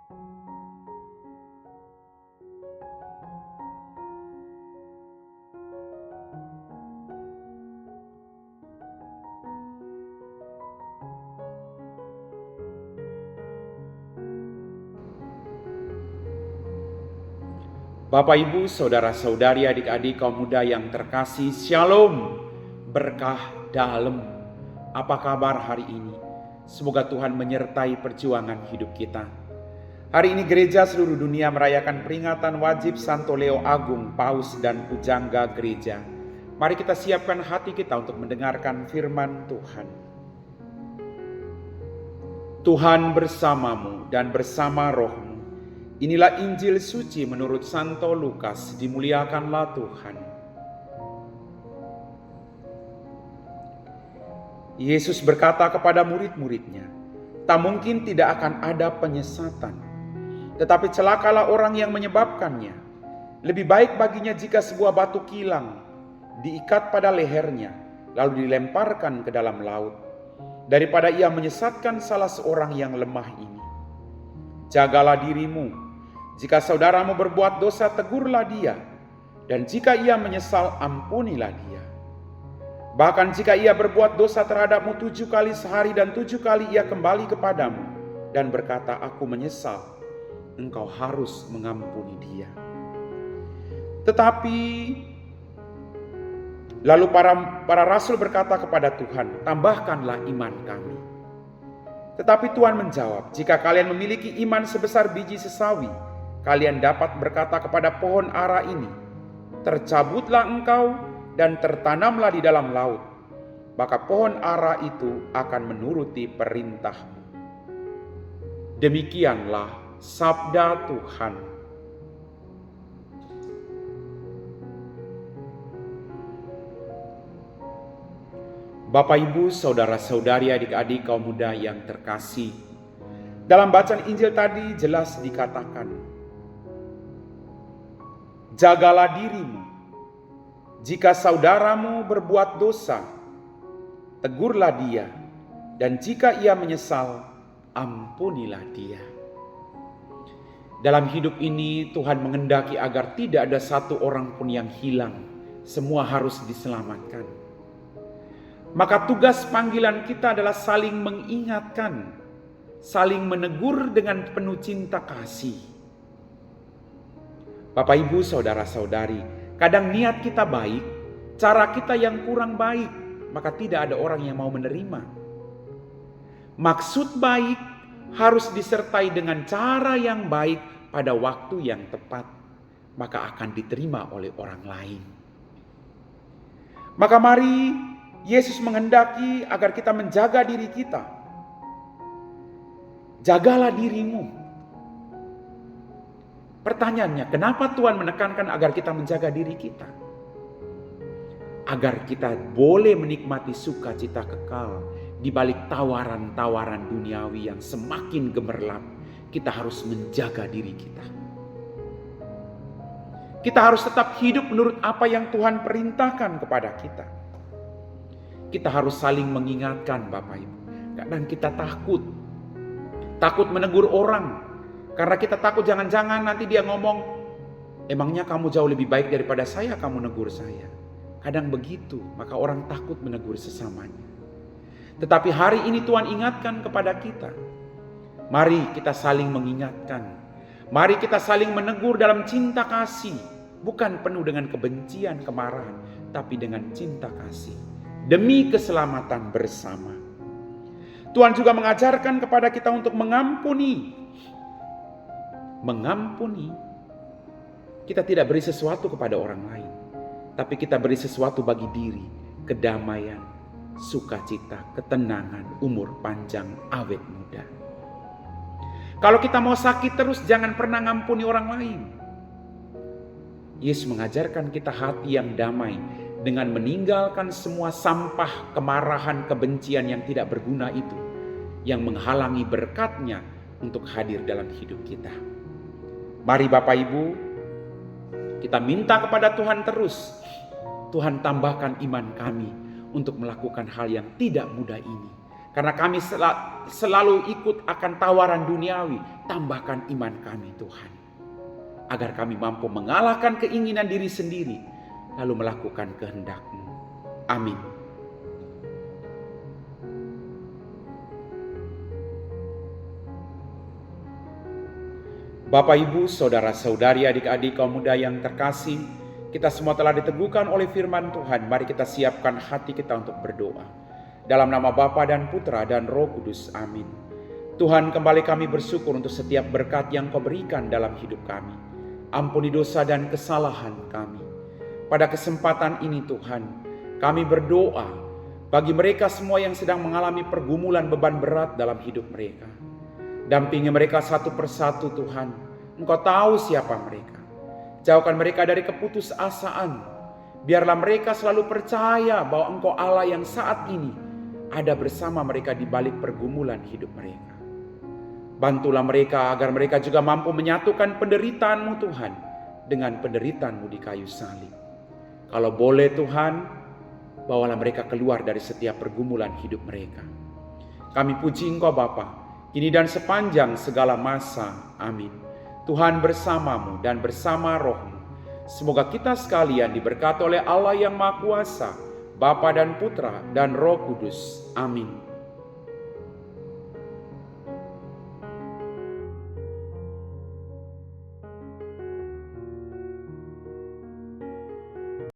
Bapak, Ibu, saudara-saudari, adik-adik kaum muda yang terkasih, Shalom, berkah dalam. Apa kabar hari ini? Semoga Tuhan menyertai perjuangan hidup kita. Hari ini gereja seluruh dunia merayakan peringatan wajib Santo Leo Agung, Paus dan Pujangga Gereja. Mari kita siapkan hati kita untuk mendengarkan firman Tuhan. Tuhan bersamamu dan bersama rohmu. Inilah Injil suci menurut Santo Lukas, dimuliakanlah Tuhan. Yesus berkata kepada murid-muridnya, tak mungkin tidak akan ada penyesatan, tetapi celakalah orang yang menyebabkannya. Lebih baik baginya jika sebuah batu kilang diikat pada lehernya, lalu dilemparkan ke dalam laut, daripada ia menyesatkan salah seorang yang lemah ini. Jagalah dirimu. Jika saudaramu berbuat dosa, tegurlah dia. Dan jika ia menyesal, ampunilah dia. Bahkan jika ia berbuat dosa terhadapmu 7 kali sehari dan 7 kali ia kembali kepadamu dan berkata, aku menyesal, engkau harus mengampuni dia. Tetapi lalu para rasul berkata kepada Tuhan, tambahkanlah iman kami. Tetapi Tuhan menjawab, jika kalian memiliki iman sebesar biji sesawi, kalian dapat berkata kepada pohon ara ini, tercabutlah engkau dan tertanamlah di dalam laut, maka pohon ara itu akan menuruti perintahmu. Demikianlah sabda Tuhan. Bapak, Ibu, saudara-saudari, adik-adik kaum muda yang terkasih, dalam bacaan Injil tadi jelas dikatakan, jagalah dirimu. Jika saudaramu berbuat dosa, tegurlah dia. Dan jika ia menyesal, ampunilah dia. Dalam hidup ini Tuhan mengendaki agar tidak ada satu orang pun yang hilang. Semua harus diselamatkan. Maka tugas panggilan kita adalah saling mengingatkan, saling menegur dengan penuh cinta kasih. Bapak, Ibu, saudara-saudari, kadang niat kita baik, cara kita yang kurang baik, maka tidak ada orang yang mau menerima. Maksud baik harus disertai dengan cara yang baik pada waktu yang tepat, maka akan diterima oleh orang lain. Maka mari Yesus menghendaki agar kita menjaga diri kita. Jagalah dirimu. Pertanyaannya, kenapa Tuhan menekankan agar kita menjaga diri kita? Agar kita boleh menikmati sukacita kekal di balik tawaran-tawaran duniawi yang semakin gemerlap. Kita harus menjaga diri kita. Kita harus tetap hidup menurut apa yang Tuhan perintahkan kepada kita. Kita harus saling mengingatkan, Bapak Ibu. Kadang kita takut menegur orang. Karena kita takut jangan-jangan nanti dia ngomong, emangnya kamu jauh lebih baik daripada saya, kamu negur saya. Kadang begitu, maka orang takut menegur sesamanya. Tetapi hari ini Tuhan ingatkan kepada kita. Mari kita saling mengingatkan. Mari kita saling menegur dalam cinta kasih. Bukan penuh dengan kebencian, kemarahan, tapi dengan cinta kasih. Demi keselamatan bersama. Tuhan juga mengajarkan kepada kita untuk mengampuni. Mengampuni. Kita tidak beri sesuatu kepada orang lain, tapi kita beri sesuatu bagi diri. Kedamaian, sukacita, ketenangan, umur panjang, awet muda. Kalau kita mau sakit terus, jangan pernah ngampuni orang lain. Yesus mengajarkan kita hati yang damai dengan meninggalkan semua sampah, kemarahan, kebencian yang tidak berguna itu, yang menghalangi berkat-Nya untuk hadir dalam hidup kita. Mari Bapak Ibu, kita minta kepada Tuhan terus. Tuhan tambahkan iman kami untuk melakukan hal yang tidak mudah ini. Karena kami selalu ikut akan tawaran duniawi, tambahkan iman kami Tuhan. Agar kami mampu mengalahkan keinginan diri sendiri, lalu melakukan kehendak-Mu. Amin. Bapak, Ibu, saudara-saudari, adik-adik kaum muda yang terkasih, kita semua telah diteguhkan oleh firman Tuhan. Mari kita siapkan hati kita untuk berdoa. Dalam nama Bapa dan Putra dan Roh Kudus. Amin. Tuhan, kembali kami bersyukur untuk setiap berkat yang Kau berikan dalam hidup kami. Ampuni dosa dan kesalahan kami. Pada kesempatan ini Tuhan, kami berdoa bagi mereka semua yang sedang mengalami pergumulan beban berat dalam hidup mereka. Dampingi mereka satu persatu Tuhan. Engkau tahu siapa mereka. Jauhkan mereka dari keputusasaan. Biarlah mereka selalu percaya bahwa Engkau Allah yang saat ini ada bersama mereka di balik pergumulan hidup mereka. Bantulah mereka agar mereka juga mampu menyatukan penderitaan-Mu Tuhan dengan penderitaan-Mu di kayu salib. Kalau boleh Tuhan, bawalah mereka keluar dari setiap pergumulan hidup mereka. Kami puji Engkau Bapa, kini dan sepanjang segala masa. Amin. Tuhan bersama-Mu dan bersama Roh-Mu. Semoga kita sekalian diberkati oleh Allah yang Maha Kuasa, Bapa dan Putra dan Roh Kudus. Amin.